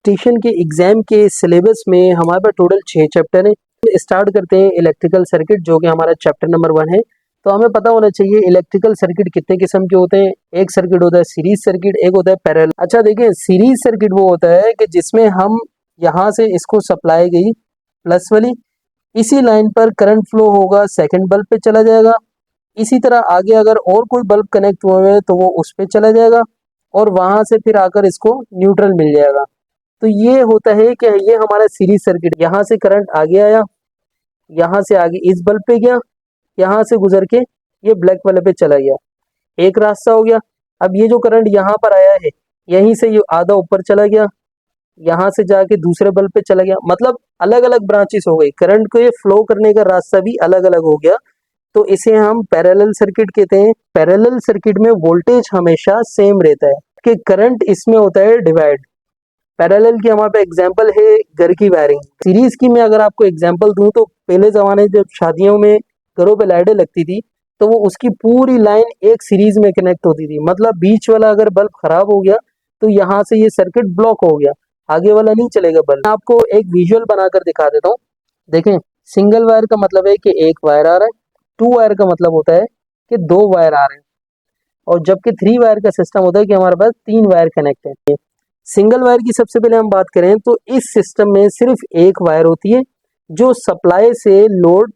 Electrician के exam के syllabus में हमारे पास टोटल 6 चैप्टर हैं। स्टार्ट करते हैं इलेक्ट्रिकल सर्किट, जो कि हमारा चैप्टर नंबर 1 है। तो हमें पता होना चाहिए इलेक्ट्रिकल सर्किट कितने किस्म के होते हैं। एक सर्किट होता है सीरीज सर्किट, एक होता है पैरेलल। अच्छा देखिए, सीरीज सर्किट वो होता है कि जिसमें हम यहाँ से इसको सप्लाई गई प्लस वाली, इसी लाइन पर करंट फ्लो होगा, सेकंड बल्ब पे चला जाएगा। इसी तरह आगे अगर और कोई बल्ब कनेक्ट हुए हैं तो वो उस पे चला जाएगा और वहां से फिर आकर इसको न्यूट्रल मिल जाएगा। तो ये होता है कि ये हमारा सीरीज सर्किट, यहाँ से करंट आगे आया, यहाँ से आगे इस बल्ब पे गया, यहाँ से गुजर के ये ब्लैक वाले पे चला गया, एक रास्ता हो गया। अब ये जो करंट यहाँ पर आया है, यहीं से ये आधा ऊपर चला गया, यहाँ से जाके दूसरे बल्ब पे चला गया। मतलब अलग अलग ब्रांचेस हो गई, करंट को ये फ्लो करने का रास्ता भी अलग अलग हो गया। तो इसे हम पैरेलल सर्किट कहते हैं। पैरेलल सर्किट में वोल्टेज हमेशा सेम रहता है कि करंट इसमें होता है डिवाइड। पैरेलल की हमारे पे एग्जांपल है घर की वायरिंग। सीरीज की मैं अगर आपको एग्जांपल दूं तो पहले जमाने जब शादियों में घरों पे लाइटें लगती थी तो वो उसकी पूरी लाइन एक सीरीज में कनेक्ट होती थी। मतलब बीच वाला अगर बल्ब खराब हो गया तो यहाँ से ये सर्किट ब्लॉक हो गया, आगे वाला नहीं चलेगा बल्ब। मैं आपको एक विजुअल बनाकर दिखा देता हूँ। देखें, सिंगल वायर का मतलब है कि एक वायर आ रहा है, 2 वायर का मतलब होता है कि 2 वायर आ रहे हैं, और जबकि 3 वायर का सिस्टम होता है कि हमारे पास 3 वायर कनेक्ट है। सिंगल वायर की सबसे पहले हम बात करें तो इस सिस्टम में सिर्फ एक वायर होती है जो सप्लाई से लोड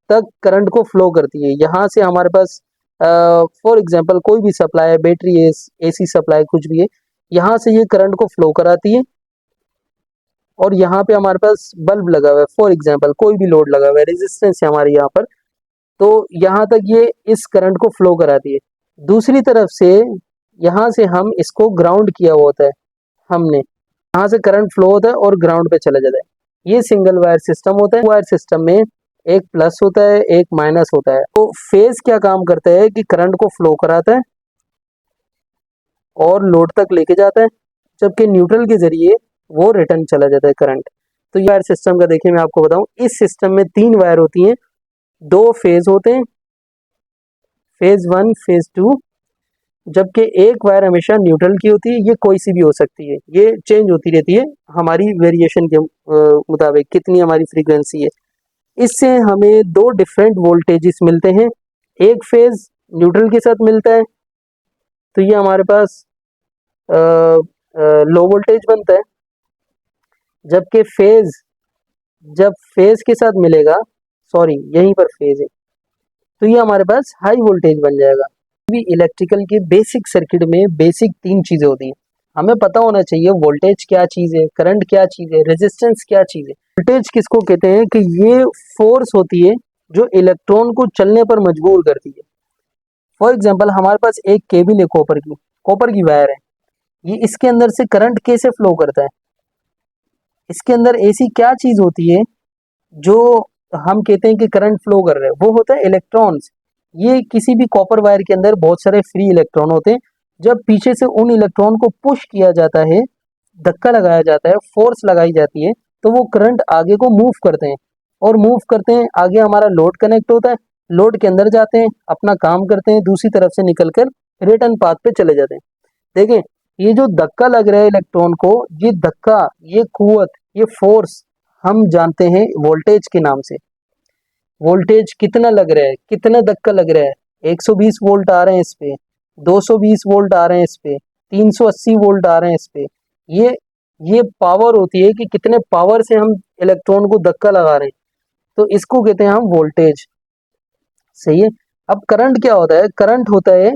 तक करंट को फ्लो करती है। यहाँ से हमारे पास फॉर एग्जांपल कोई भी सप्लाई है, बैटरी है, एसी सप्लाई कुछ भी है, यहाँ से ये करंट को फ्लो कराती है। और यहाँ पे हमारे पास बल्ब लगा हुआ है, फॉर एग्जांपल कोई भी लोड लगा हुआ है, रेजिस्टेंस है हमारे यहाँ पर, तो यहाँ तक ये इस करंट को फ्लो कराती है। दूसरी तरफ से यहाँ से हम इसको ग्राउंड किया हुआ होता है हमने, यहाँ से करंट फ्लो होता है और ग्राउंड पे चला जाता है। ये सिंगल वायर सिस्टम होता है। वायर सिस्टम में एक प्लस होता है, एक माइनस होता है। तो फेज क्या काम करता है कि करंट को फ्लो कराता है और लोड तक लेके जाता है, जबकि न्यूट्रल के जरिए वो रिटर्न चला जाता है करंट। तो वायर सिस्टम का देखिए मैं आपको बताऊं, इस सिस्टम में 3 वायर होती हैं, 2 फेज होते हैं, फेज 1 फेज 2, जबकि एक वायर हमेशा न्यूट्रल की होती है। ये कोई सी भी हो सकती है, ये चेंज होती रहती है हमारी वेरिएशन के मुताबिक, कितनी हमारी फ्रीक्वेंसी है। इससे हमें 2 डिफरेंट वोल्टेजेस मिलते हैं। एक फेज न्यूट्रल के साथ मिलता है तो ये हमारे पास लो वोल्टेज बनता है, जबकि जब फेज के साथ मिलेगा, सॉरी यहीं पर फेज है, तो ये हमारे पास हाई वोल्टेज बन जाएगा। भी इलेक्ट्रिकल के बेसिक सर्किट में बेसिक 3 चीजें होती हैं। हमें पता होना चाहिए वोल्टेज क्या चीज है, करंट क्या चीज है, रेजिस्टेंस क्या चीज है। वोल्टेज किसको कहते हैं कि ये फोर्स होती है जो इलेक्ट्रॉन को चलने पर मजबूर करती है। फॉर एग्जाम्पल हमारे पास एक केबल है, कॉपर की वायर है, ये इसके अंदर से करंट कैसे फ्लो करता है। इसके अंदर ऐसी क्या चीज होती है जो हम कहते हैं कि करंट फ्लो कर रहे हैं, वो होता है इलेक्ट्रॉन्स। ये किसी भी कॉपर वायर के अंदर बहुत सारे फ्री इलेक्ट्रॉन होते हैं। जब पीछे से उन इलेक्ट्रॉन को पुश किया जाता है, धक्का लगाया जाता है, फोर्स लगाई जाती है, तो वो करंट आगे को मूव करते हैं, और मूव करते हैं आगे हमारा लोड कनेक्ट होता है, लोड के अंदर जाते हैं, अपना काम करते हैं, दूसरी तरफ से निकलकर रिटर्न पाथ पे चले जाते हैं। देखें, ये जो धक्का लग रहा है इलेक्ट्रॉन को, ये धक्का, ये कुव्वत, ये फोर्स हम जानते हैं वोल्टेज के नाम से। वोल्टेज कितना लग रहा है, कितना धक्का लग रहा है, 120 वोल्ट आ रहे हैं इस पे, 220 वोल्ट आ रहे हैं इस पे, 380 वोल्ट आ रहे हैं इस पे। ये पावर होती है कि कितने पावर से हम इलेक्ट्रॉन को धक्का लगा रहे हैं, तो इसको कहते हैं हम वोल्टेज। सही है। अब करंट क्या होता है, करंट होता है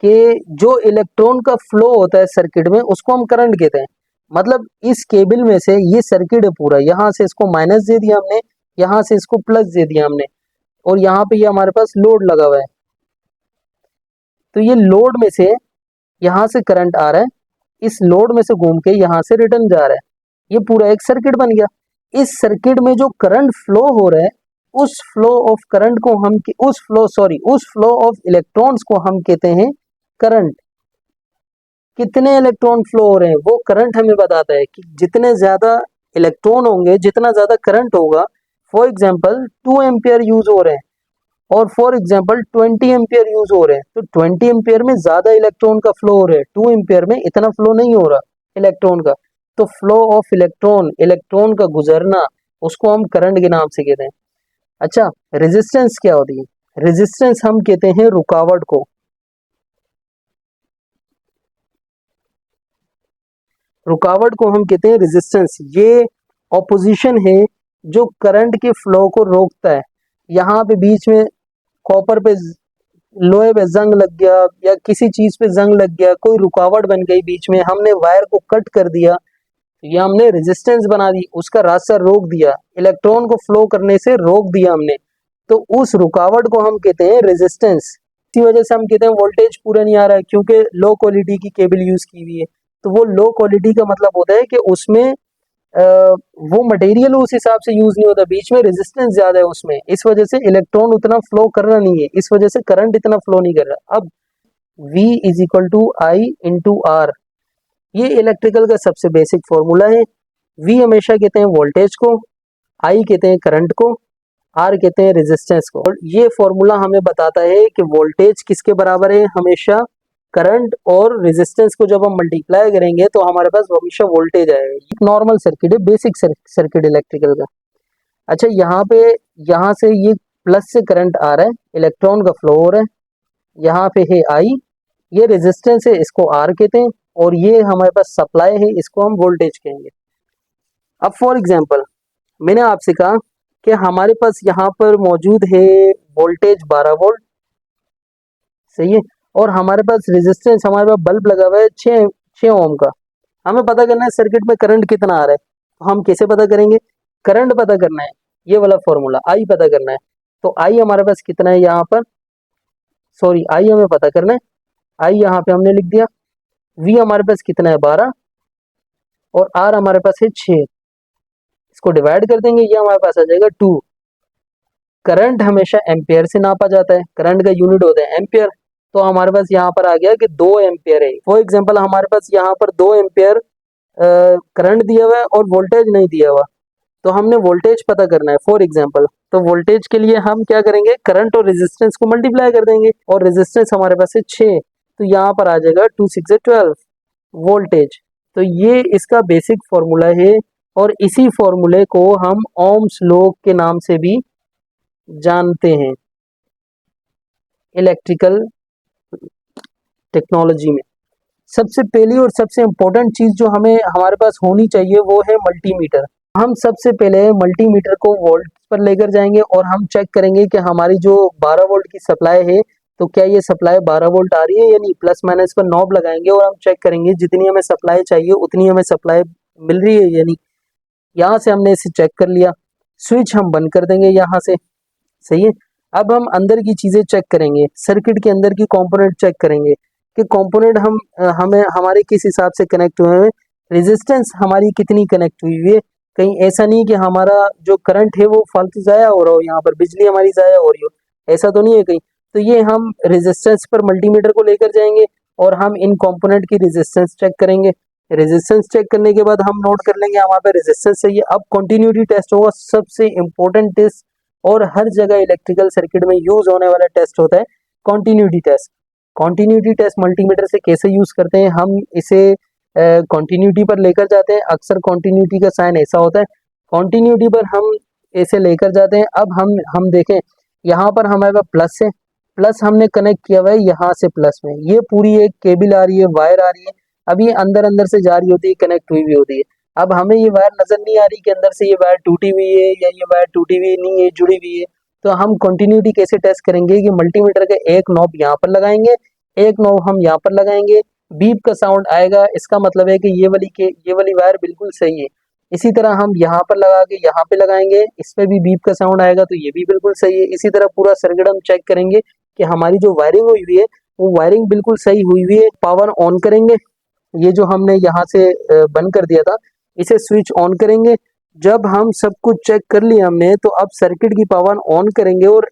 कि जो इलेक्ट्रॉन का फ्लो होता है सर्किट में, उसको हम करंट कहते हैं। मतलब इस केबल में से ये सर्किट है पूरा, यहाँ से इसको माइनस दे दिया हमने, यहाँ से इसको प्लस दे दिया हमने, और यहाँ पे ये हमारे पास लोड लगा हुआ है, तो ये लोड में से यहाँ से करंट आ रहा है, इस लोड में से घूम के यहाँ से रिटर्न जा रहा है, ये पूरा एक सर्किट बन गया। इस सर्किट में जो करंट फ्लो हो रहा है, उस फ्लो ऑफ करंट को हम उस फ्लो ऑफ इलेक्ट्रॉन्स को हम कहते हैं करंट। कितने इलेक्ट्रॉन फ्लो हो रहे हैं वो करंट हमें बताता है कि जितने ज्यादा इलेक्ट्रॉन होंगे, जितना ज्यादा करंट होगा। फॉर एग्जांपल 2 एम्पियर यूज हो रहे हैं और फॉर एग्जांपल 20 एम्पियर यूज हो रहे हैं, तो 20 एम्पियर में ज्यादा इलेक्ट्रॉन का फ्लो हो रहा है, 2 एम्पियर में इतना फ्लो नहीं हो रहा इलेक्ट्रॉन का। तो फ्लो ऑफ इलेक्ट्रॉन, इलेक्ट्रॉन का गुजरना, उसको हम करंट के नाम से कहते हैं। अच्छा, रेजिस्टेंस क्या होती है? रेजिस्टेंस हम कहते हैं रुकावट को। रुकावट को हम कहते हैं रेजिस्टेंस। ये ऑपोजिशन है जो करंट के फ्लो को रोकता है। यहाँ पे बीच में कॉपर पे, लोहे पे जंग लग गया या किसी चीज पे जंग लग गया, कोई रुकावट बन गई बीच में, हमने वायर को कट कर दिया, या हमने रेजिस्टेंस बना दी, उसका रास्ता रोक दिया, इलेक्ट्रॉन को फ्लो करने से रोक दिया हमने, तो उस रुकावट को हम कहते हैं रेजिस्टेंस। इसी वजह से हम कहते हैं वोल्टेज पूरा नहीं आ रहा है, क्योंकि लो क्वालिटी की केबल यूज की हुई है। तो वो लो क्वालिटी का मतलब होता है कि उसमें वो मटेरियल उस हिसाब से यूज नहीं होता, बीच में रेजिस्टेंस ज्यादा है उसमें, इस वजह से इलेक्ट्रॉन उतना फ्लो कर रहा नहीं है, इस वजह से करंट इतना फ्लो नहीं कर रहा। अब V is equal to I into R, ये इलेक्ट्रिकल का सबसे बेसिक फॉर्मूला है। V हमेशा कहते हैं वोल्टेज को, I कहते हैं करंट को, R कहते हैं रेजिस्टेंस को। और ये फॉर्मूला हमें बताता है कि वोल्टेज किसके बराबर है, हमेशा करंट और रेजिस्टेंस को जब हम मल्टीप्लाई करेंगे तो हमारे पास हमेशा वोल्टेज आएगा। एक नॉर्मल सर्किट है, बेसिक सर्किट इलेक्ट्रिकल का। अच्छा, यहाँ पे, यहाँ से ये प्लस से करंट आ रहा है, इलेक्ट्रॉन का फ्लो हो रहा है, यहाँ पे है आई, ये रेजिस्टेंस है, इसको आर कहते हैं, और ये हमारे पास सप्लाई है, इसको हम वोल्टेज कहेंगे। अब फॉर एग्जांपल मैंने आपसे कहा कि हमारे पास यहाँ पर मौजूद है वोल्टेज 12 वोल्ट, सही है, और हमारे पास रेजिस्टेंस, हमारे पास बल्ब लगा हुआ है 6 ओम का। हमें पता करना है सर्किट में करंट कितना आ रहा है, तो हम कैसे पता करेंगे? करंट पता करना है, ये वाला फॉर्मूला, आई पता करना है। तो आई हमारे पास कितना है यहाँ पर, सॉरी, आई हमें पता करना है, आई यहाँ पे हमने लिख दिया। वी हमारे पास कितना है 12, और आर हमारे पास है 6, इसको डिवाइड कर देंगे, ये हमारे पास आ जाएगा 2। करंट हमेशा एम्पेयर से नापा जाता है, करंट का यूनिट होता है एम्पेयर, तो हमारे पास यहाँ पर आ गया कि 2 एम्पेयर है। फॉर एग्जांपल हमारे पास यहाँ पर 2 एम्पेयर करंट दिया हुआ है और वोल्टेज नहीं दिया हुआ, तो हमने वोल्टेज पता करना है फॉर एग्जांपल। तो वोल्टेज के लिए हम क्या करेंगे, करंट और रेजिस्टेंस को मल्टीप्लाई कर देंगे, और रेजिस्टेंस हमारे पास है 6, तो यहाँ पर आ जाएगा 2 6 12 वोल्टेज। तो ये इसका बेसिक फॉर्मूला है, और इसी फॉर्मूले को हम ओम्स लॉ के नाम से भी जानते हैं इलेक्ट्रिकल टेक्नोलॉजी में। सबसे पहली और सबसे इम्पोर्टेंट चीज जो हमें हमारे पास होनी चाहिए वो है मल्टीमीटर। हम सबसे पहले मल्टीमीटर को वोल्ट पर लेकर जाएंगे और हम चेक करेंगे कि हमारी जो 12 वोल्ट की सप्लाई है, तो क्या ये सप्लाई 12 वोल्ट आ रही है या नहीं। प्लस माइनस पर नॉब लगाएंगे और हम चेक करेंगे जितनी हमें सप्लाई चाहिए उतनी हमें सप्लाई मिल रही है या नहीं। यहाँ से हमने इसे चेक कर लिया, स्विच हम बंद कर देंगे यहाँ से, सही है। अब हम अंदर की चीजें चेक करेंगे, सर्किट के अंदर की कंपोनेंट चेक करेंगे कि कंपोनेंट हमें हमारे किस हिसाब से कनेक्ट हुए हैं, रेजिस्टेंस हमारी कितनी कनेक्ट हुई है। कहीं ऐसा नहीं कि हमारा जो करंट है वो फालतू जाया हो रहा हो, यहाँ पर बिजली हमारी जाया हो रही हो, ऐसा तो नहीं है कहीं। तो ये हम रेजिस्टेंस पर मल्टीमीटर को लेकर जाएंगे और हम इन कंपोनेंट की रेजिस्टेंस चेक करेंगे। रेजिस्टेंस चेक करने के बाद हम नोट कर लेंगे हमारे पे रेजिस्टेंस चाहिए। अब कंटिन्यूटी टेस्ट होगा, सबसे इंपॉर्टेंट टेस्ट, और हर जगह इलेक्ट्रिकल सर्किट में यूज होने वाला टेस्ट होता है continuity test. Continuity test multimeter से कैसे यूज करते हैं, हम इसे कंटिन्यूटी पर लेकर जाते हैं। अक्सर कंटिन्यूटी का साइन ऐसा होता है, कंटिन्यूटी पर हम ऐसे लेकर जाते हैं। अब हम देखें यहाँ पर हमारे पास प्लस है, प्लस हमने कनेक्ट किया हुआ है यहाँ से प्लस में, ये पूरी एक केबल आ रही है, वायर आ रही है, अब ये अंदर अंदर से जा रही होती है, कनेक्ट हुई भी होती है। अब हमें ये वायर नजर नहीं आ रही कि अंदर से ये वायर टूटी हुई है या ये वायर टूटी हुई नहीं है, जुड़ी हुई है। तो हम कंटिन्यूटी कैसे टेस्ट करेंगे कि मल्टीमीटर का एक नॉब यहाँ पर लगाएंगे, एक नॉब हम यहाँ पर लगाएंगे, बीप का साउंड आएगा, इसका मतलब है कि ये वाली वायर बिल्कुल सही है। इसी तरह हम यहाँ पर लगा के यहाँ पे लगाएंगे, इस पे भी बीप का साउंड आएगा, तो ये भी बिल्कुल सही है। इसी तरह पूरा सर्किट हम चेक करेंगे कि हमारी जो वायरिंग हुई हुई है वो वायरिंग बिल्कुल सही हुई हुई है। पावर ऑन करेंगे, ये जो हमने यहाँ से बंद कर दिया था इसे स्विच ऑन करेंगे। जब हम सब कुछ चेक कर लिया हमने, तो अब सर्किट की पावर ऑन करेंगे और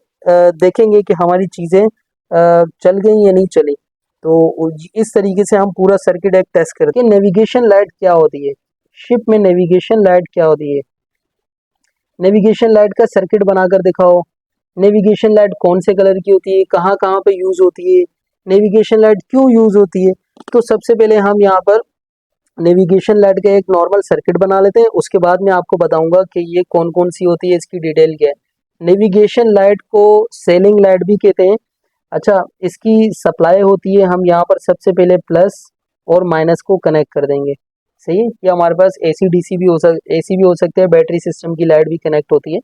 देखेंगे कि हमारी चीजें चल गई या नहीं चली। तो इस तरीके से हम पूरा सर्किट एक टेस्ट करते हैं। नेविगेशन लाइट क्या होती है, शिप में नेविगेशन लाइट क्या होती है, नेविगेशन लाइट का सर्किट बनाकर दिखाओ। नेविगेशन लाइट कौन से कलर की होती है, कहाँ कहाँ पे यूज होती है, नेविगेशन लाइट क्यों यूज होती है। तो सबसे पहले हम यहाँ पर नेविगेशन लाइट का एक नॉर्मल सर्किट बना लेते हैं, उसके बाद मैं आपको बताऊंगा कि ये कौन कौन सी होती है, इसकी डिटेल क्या है। नेविगेशन लाइट को सेलिंग लाइट भी कहते हैं। अच्छा, इसकी सप्लाई होती है, हम यहाँ पर सबसे पहले प्लस और माइनस को कनेक्ट कर देंगे। सही है, या हमारे पास एसी डीसी भी एसी भी हो सकते हैं, बैटरी सिस्टम की लाइट भी कनेक्ट होती है।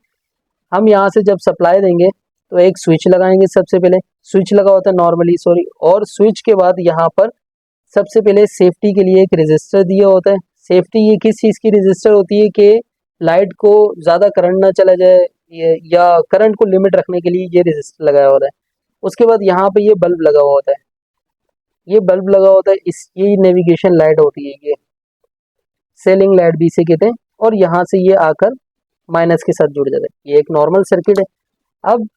हम यहाँ से जब सप्लाई देंगे तो एक स्विच लगाएंगे, सबसे पहले स्विच लगा होता है नॉर्मली, सॉरी, और स्विच के बाद यहाँ पर सबसे पहले सेफ्टी के लिए एक रेजिस्टर दिया होता है। सेफ्टी ये किस चीज़ की रेजिस्टर होती है कि लाइट को ज़्यादा करंट ना चला जाए, या करंट को लिमिट रखने के लिए ये रेजिस्टर लगाया होता है। उसके बाद यहाँ पे ये बल्ब लगा हुआ होता है, ये बल्ब लगा होता है, इस ये नेविगेशन लाइट होती है, ये सेलिंग लाइट भी इसे कहते हैं। और यहाँ से ये आकर माइनस के साथ जुड़ जाता है। ये एक नॉर्मल सर्किट है। अब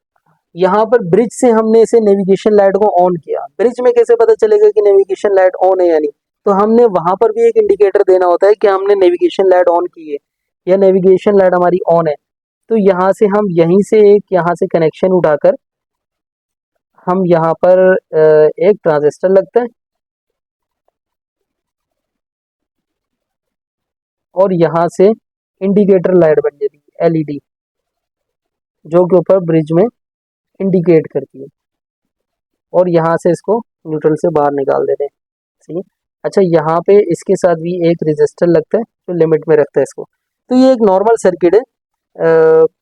यहाँ पर ब्रिज से हमने इसे नेविगेशन लाइट को ऑन किया। ब्रिज में कैसे पता चलेगा कि नेविगेशन लाइट ऑन है या नहीं? तो हमने वहां पर भी एक इंडिकेटर देना होता है कि हमने नेविगेशन लाइट ऑन की है या नेविगेशन लाइट हमारी ऑन है। तो यहाँ से हम यहीं से एक यहाँ से कनेक्शन उठाकर हम यहाँ पर एक ट्रांजिस्टर लगता है और यहाँ से इंडिकेटर लाइट बन जाती है, एलईडी, जो के ऊपर ब्रिज में इंडिकेट करती है। और यहाँ से इसको न्यूट्रल से बाहर निकाल देते हैं। सही है। अच्छा, यहाँ पे इसके साथ भी एक रेजिस्टर लगता है जो लिमिट में रखता है इसको। तो ये एक नॉर्मल सर्किट है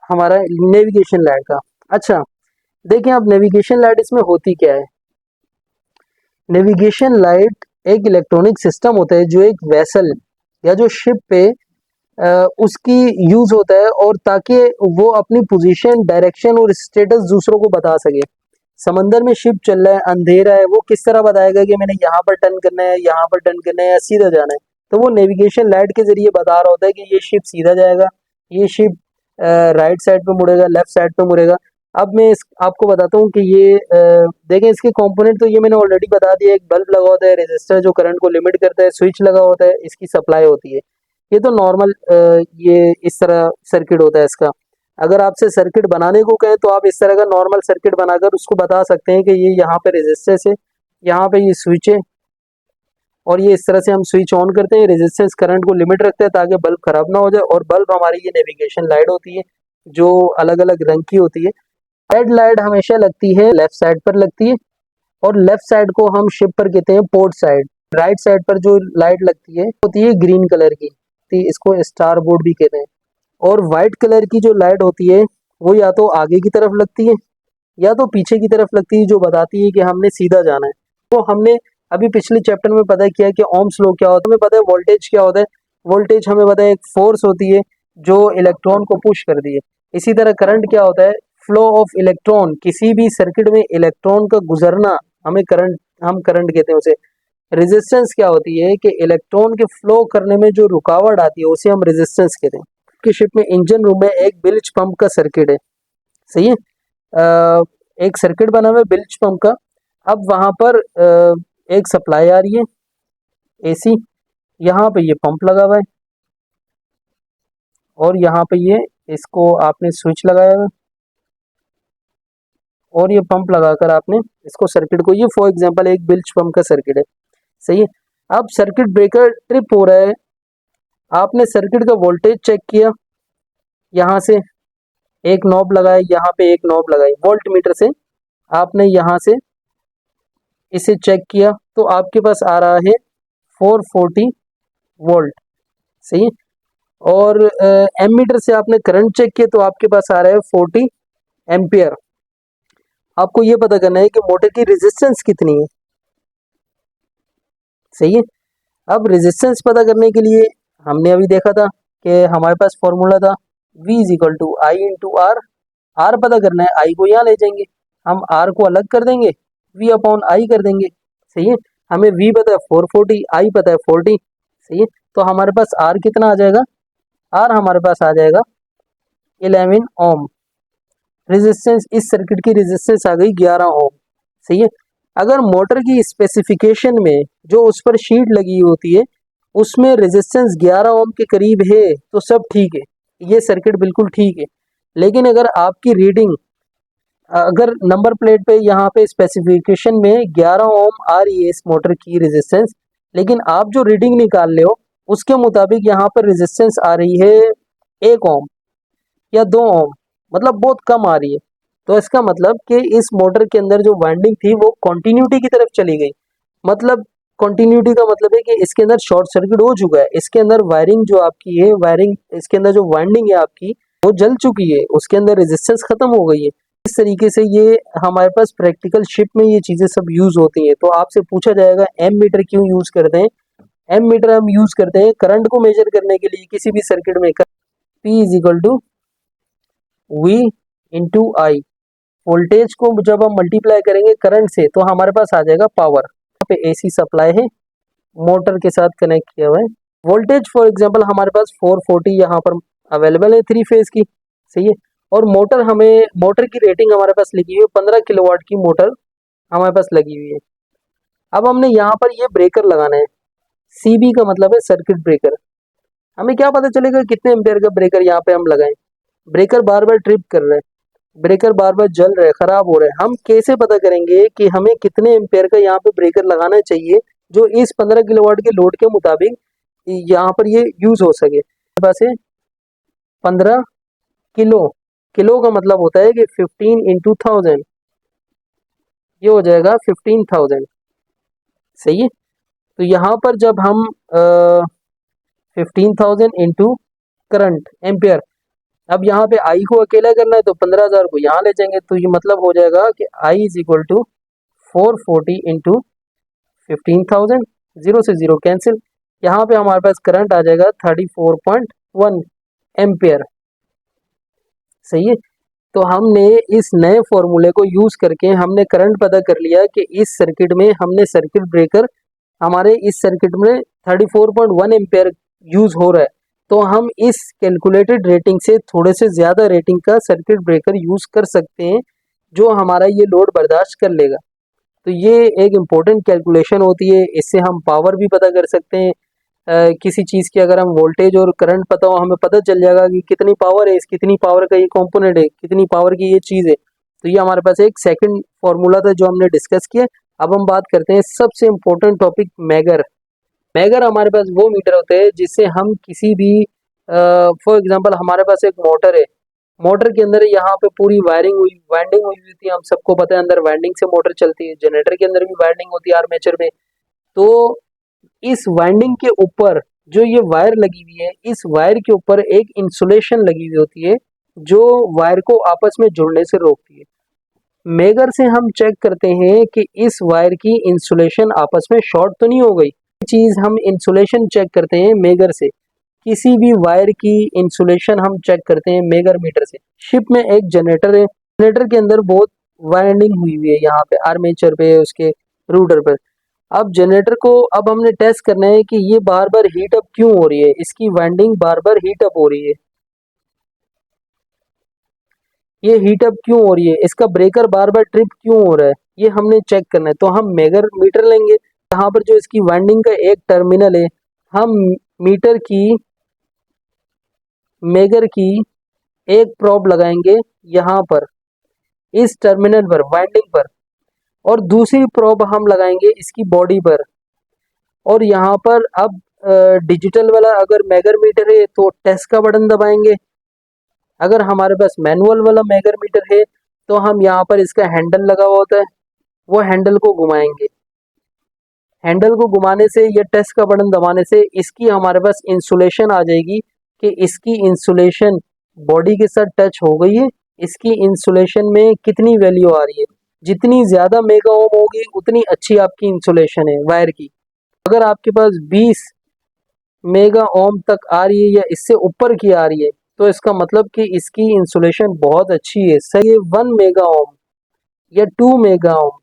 हमारा नेविगेशन लाइट का। अच्छा, देखें अब नेविगेशन लाइट इसमें होती क्या है। नेविगेशन लाइट एक इलेक्ट्रॉनिक सिस्टम होता है जो एक वेसल या जो शिप पे उसकी यूज होता है, और ताकि वो अपनी पोजीशन, डायरेक्शन और स्टेटस दूसरों को बता सके। समंदर में शिप चल रहा है, अंधेरा है, वो किस तरह बताएगा कि मैंने यहाँ पर टर्न करना है, यहाँ पर टर्न करना है या सीधा जाना है? तो वो नेविगेशन लाइट के जरिए बता रहा होता है कि ये शिप सीधा जाएगा, ये शिप राइट साइड पे मुड़ेगा, लेफ्ट साइड पे मुड़ेगा। अब मैं आपको बताता हूँ कि ये देखें इसके कंपोनेंट, तो ये मैंने ऑलरेडी बता दिया। एक बल्ब लगा होता है, रेजिस्टर जो करंट को लिमिट करता है, स्विच लगा होता है, इसकी सप्लाई होती है। ये तो नॉर्मल ये इस तरह सर्किट होता है इसका। अगर आपसे सर्किट बनाने को कहें तो आप इस तरह का नॉर्मल सर्किट बनाकर उसको बता सकते हैं कि ये यहाँ पे रेजिस्टेंस है, यहाँ पे ये स्विच है, और ये इस तरह से हम स्विच ऑन करते हैं। रेजिस्टेंस करंट को लिमिट रखते हैं ताकि बल्ब खराब ना हो जाए। और बल्ब हमारी ये नेविगेशन लाइट होती है जो अलग अलग रंग की होती है। हेड लाइट हमेशा लगती है लेफ्ट साइड पर लगती है, और लेफ्ट साइड को हम शिप पर कहते हैं पोर्ट साइड। राइट साइड पर जो लाइट लगती है होती है ग्रीन कलर की, तो इसको स्टार बोर्ड भी कहते हैं। और वाइट कलर की जो लाइट होती है वो या तो आगे की तरफ लगती है या तो पीछे की तरफ लगती है, जो बताती है कि हमने सीधा जाना है। तो हमने अभी पिछले चैप्टर में पता किया कि ओम्स लॉ क्या होता है, हमें पता है वोल्टेज क्या होता है। वोल्टेज हमें पता है एक फोर्स होती है जो इलेक्ट्रॉन को पुश कर दी है। इसी तरह करंट क्या होता है, फ्लो ऑफ इलेक्ट्रॉन। किसी भी सर्किट में इलेक्ट्रॉन का गुजरना हमें करंट, हम करंट कहते हैं उसे। रेजिस्टेंस क्या होती है कि इलेक्ट्रॉन के फ्लो करने में जो रुकावट आती है उसे हम रेजिस्टेंस कहते हैं। की शिप में इंजन रूम में एक बिल्ज पंप का सर्किट है। सही है, एक सर्किट बना हुआ है बिल्ज पंप का। अब वहां पर एक सप्लाई आ रही है एसी, यहाँ पे ये पंप लगा हुआ है, और यहाँ पे ये इसको आपने स्विच लगाया हुआ है, और ये पंप लगाकर आपने इसको सर्किट को, ये फॉर एग्जांपल एक बिल्ज पंप का सर्किट है। सही है। अब सर्किट ब्रेकर ट्रिप हो रहा है, आपने सर्किट का वोल्टेज चेक किया, यहाँ से एक नॉब लगाए, यहाँ पे एक नॉब लगाई, वोल्ट मीटर से आपने यहाँ से इसे चेक किया तो आपके पास आ रहा है 440 वोल्ट। सही है। और एमीटर से आपने करंट चेक किया तो आपके पास आ रहा है 40 एम्पियर। आपको ये पता करना है कि मोटर की रेजिस्टेंस कितनी है। सही है। अब रेजिस्टेंस पता करने के लिए हमने अभी देखा था कि हमारे पास फॉर्मूला था V is equal to I into R. R पता करना है, आई को यहाँ ले जाएंगे, हम आर को अलग कर देंगे, V अपॉन आई कर देंगे। सही है। हमें V पता है 440, आई पता है 40। सही है। तो हमारे पास आर कितना आ जाएगा, आर हमारे पास आ जाएगा 11 ओम। रेजिस्टेंस, इस सर्किट की रेजिस्टेंस आ गई 11 ओम। सही है। अगर मोटर की स्पेसिफिकेशन में जो उस पर शीट लगी होती है उसमें रेजिस्टेंस 11 ओम के करीब है तो सब ठीक है, ये सर्किट बिल्कुल ठीक है। लेकिन अगर आपकी रीडिंग, अगर नंबर प्लेट पे यहाँ पे स्पेसिफिकेशन में 11 ओम आ रही है इस मोटर की रेजिस्टेंस, लेकिन आप जो रीडिंग निकाल रहे हो उसके मुताबिक यहाँ पर रेजिस्टेंस आ रही है 1 ओम या 2 ओम, मतलब बहुत कम आ रही है। तो इसका मतलब कि इस मोटर के अंदर जो वाइंडिंग थी वो कंटिन्यूटी की तरफ चली गई। मतलब कंटिन्यूटी का मतलब है कि इसके अंदर शॉर्ट सर्किट हो चुका है, इसके अंदर वायरिंग जो आपकी है, वायरिंग इसके अंदर जो वाइंडिंग है आपकी वो जल चुकी है, उसके अंदर रेजिस्टेंस खत्म हो गई है। इस तरीके से ये हमारे पास प्रैक्टिकल शिप में ये चीजें सब यूज होती हैं। तो आपसे पूछा जाएगा एम मीटर क्यों यूज करते हैं। एम मीटर हम यूज करते हैं करंट को मेजर करने के लिए किसी भी सर्किट में। P is equal to V into I. Voltage को जब हम मल्टीप्लाई करेंगे करंट से तो हमारे पास आ जाएगा पावर। यहाँ पे AC सप्लाई है, मोटर के साथ कनेक्ट किया हुआ है। वोल्टेज फॉर एग्जांपल हमारे पास 440 यहाँ पर अवेलेबल है 3 फेज की, सही है। और मोटर की रेटिंग हमारे पास लगी हुई है 15 किलोवाट की मोटर हमारे पास लगी हुई है। अब हमने यहाँ पर ये ब्रेकर लगाना है, CB का मतलब है सर्किट ब्रेकर। हमें क्या पता चलेगा कितने एम्पेयर का ब्रेकर यहाँ पे हम लगाएं। ब्रेकर बार बार ट्रिप कर रहे हैं, ब्रेकर बार बार जल रहे हैं, खराब हो रहे हैं। हम कैसे पता करेंगे कि हमें कितने एम्पेयर का यहाँ पे ब्रेकर लगाना चाहिए जो इस 15 किलोवाट के लोड के मुताबिक यहाँ पर ये यूज हो सके। बस 15 किलो, किलो का मतलब होता है कि 15 इंटू 1000, ये हो जाएगा 15,000, सही है। तो यहाँ पर जब हम 15,000 इंटू करंट एम्पेयर, अब यहाँ पे आई को अकेला करना है तो 15,000 को यहाँ ले जाएंगे, तो ये मतलब हो जाएगा कि I is equal to 440 into 15,000, zero से जीरो कैंसिल। यहाँ पे हमारे पास करंट आ जाएगा 34.1 एम्पेयर, सही है। तो हमने इस नए फॉर्मूले को यूज करके हमने करंट पता कर लिया कि इस सर्किट में हमने सर्किट ब्रेकर हमारे इस सर्किट में 34.1 एम्पेयर यूज हो रहा है। तो हम इस कैलकुलेटेड रेटिंग से थोड़े से ज़्यादा रेटिंग का सर्किट ब्रेकर यूज कर सकते हैं जो हमारा ये लोड बर्दाश्त कर लेगा। तो ये एक इम्पोर्टेंट कैलकुलेशन होती है, इससे हम पावर भी पता कर सकते हैं। किसी चीज़ की अगर हम वोल्टेज और करंट पता हो हमें पता चल जाएगा कि कितनी पावर है, इस कितनी पावर का ये कंपोनेंट है, कितनी पावर की ये चीज़ है। तो ये हमारे पास एक सेकंड फॉर्मूला था जो हमने डिस्कस किया। अब हम बात करते हैं सबसे इम्पोर्टेंट टॉपिक मैगर। मैगर हमारे पास वो मीटर होते हैं जिससे हम किसी भी फॉर एग्जांपल हमारे पास एक मोटर है, मोटर के अंदर यहाँ पे पूरी वाइंडिंग हुई थी, हम सबको पता है अंदर वाइंडिंग से मोटर चलती है। जनरेटर के अंदर भी वाइंडिंग होती है आर्मेचर में। तो इस वाइंडिंग के ऊपर जो ये वायर लगी हुई है, इस वायर के ऊपर एक इंसुलेशन लगी हुई होती है जो वायर को आपस में जुड़ने से रोकती है। मेगर से हम चेक करते हैं कि इस वायर की इंसुलेशन आपस में शॉर्ट तो नहीं हो गई। चीज हम इंसुलेशन चेक करते हैं मेगर से, किसी भी वायर की इंसुलेशन हम चेक करते हैं मेगर मीटर से। शिप में एक जनरेटर है, जनरेटर के अंदर बहुत वाइंडिंग हुई हुई है यहाँ पे आर्मेचर पे, उसके रूटर पर। अब जनरेटर को अब हमने टेस्ट करना है कि ये बार बार हीट अप क्यों हो रही है, इसकी वाइंडिंग बार बार हीट अप हो रही है, ये हीट अप क्यों हो रही है, इसका ब्रेकर बार बार ट्रिप क्यों हो रहा है, ये हमने चेक करना है। तो हम मेगर मीटर लेंगे, यहाँ पर जो इसकी वाइंडिंग का एक टर्मिनल है, हम मीटर की मेगर की एक प्रोब लगाएंगे यहाँ पर इस टर्मिनल पर वाइंडिंग पर, और दूसरी प्रोब हम लगाएंगे इसकी बॉडी पर। और यहाँ पर अब डिजिटल वाला अगर मेगर मीटर है तो टेस्ट का बटन दबाएंगे, अगर हमारे पास मैनुअल वाला मेगर मीटर है तो हम यहाँ पर इसका हैंडल लगा हुआ होता है, वो हैंडल को घुमाएंगे। हैंडल को घुमाने से या टेस्ट का बटन दबाने से इसकी हमारे पास इंसुलेशन आ जाएगी कि इसकी इंसुलेशन बॉडी के साथ टच हो गई है, इसकी इंसुलेशन में कितनी वैल्यू आ रही है। जितनी ज़्यादा मेगा ओम होगी उतनी अच्छी आपकी इंसुलेशन है वायर की। अगर आपके पास 20 मेगा ओम तक आ रही है या इससे ऊपर की आ रही है तो इसका मतलब कि इसकी इंसुलेशन बहुत अच्छी है, सही है। 1 मेगा ओम या 2 मेगा ओम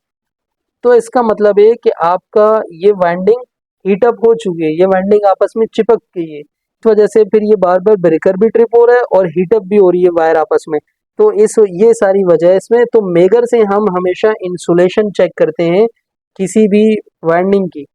तो इसका मतलब है कि आपका ये वाइंडिंग हीटअप हो चुकी है, ये वाइंडिंग आपस में चिपक गई है। इस वजह से फिर ये बार बार ब्रेकर भी ट्रिप हो रहा है और हीटअप भी हो रही है वायर आपस में। तो ये सारी वजह है इसमें। तो मेगर से हम हमेशा इंसुलेशन चेक करते हैं किसी भी वाइंडिंग की।